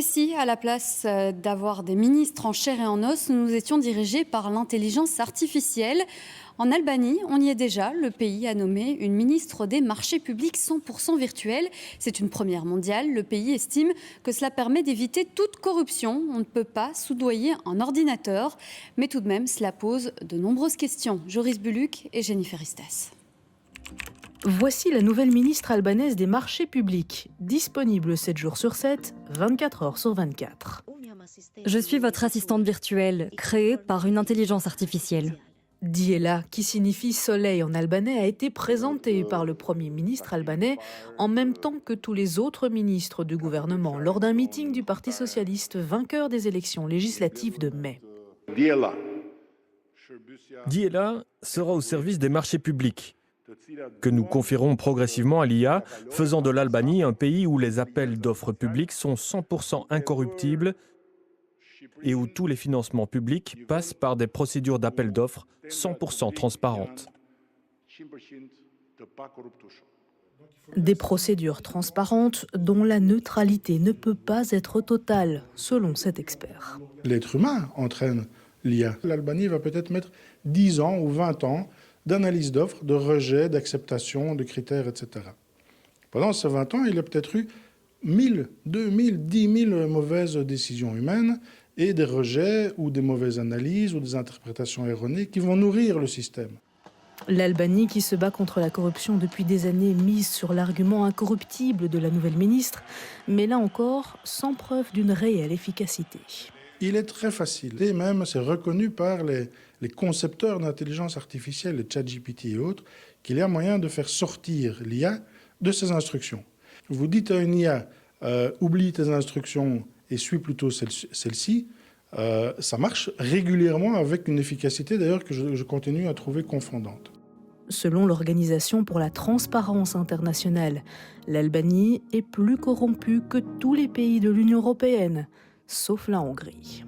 Et si, à la place d'avoir des ministres en chair et en os, nous étions dirigés par l'intelligence artificielle? En Albanie, on y est déjà. Le pays a nommé une ministre des marchés publics 100% virtuelle. C'est une première mondiale. Le pays estime que cela permet d'éviter toute corruption. On ne peut pas soudoyer un ordinateur. Mais tout de même, cela pose de nombreuses questions. Joris Buluc et Jennifer Istas. Voici la nouvelle ministre albanaise des marchés publics, disponible 7 jours sur 7, 24 heures sur 24. Je suis votre assistante virtuelle, créée par une intelligence artificielle. Diela, qui signifie soleil en albanais, a été présentée par le Premier ministre albanais en même temps que tous les autres ministres du gouvernement lors d'un meeting du Parti socialiste vainqueur des élections législatives de mai. Diela sera au service des marchés publics, que nous confierons progressivement à l'IA, faisant de l'Albanie un pays où les appels d'offres publics sont 100% incorruptibles et où tous les financements publics passent par des procédures d'appel d'offres 100% transparentes. Des procédures transparentes dont la neutralité ne peut pas être totale, selon cet expert. L'être humain entraîne l'IA. L'Albanie va peut-être mettre 10 ans ou 20 ans d'analyse d'offres, de rejet, d'acceptation, de critères, etc. Pendant ces 20 ans, il y a peut-être eu 1000, 2000, 10 000 mauvaises décisions humaines et des rejets ou des mauvaises analyses ou des interprétations erronées qui vont nourrir le système. L'Albanie, qui se bat contre la corruption depuis des années, mise sur l'argument incorruptible de la nouvelle ministre, mais là encore, sans preuve d'une réelle efficacité. Il est très facile, et même c'est reconnu par les concepteurs d'intelligence artificielle, les ChatGPT et autres, qu'il y a moyen de faire sortir l'IA de ses instructions. Vous dites à une IA, oublie tes instructions et suis plutôt celle-ci, ça marche régulièrement avec une efficacité d'ailleurs que je continue à trouver confondante. Selon l'Organisation pour la transparence internationale, l'Albanie est plus corrompue que tous les pays de l'Union européenne, sauf la Hongrie.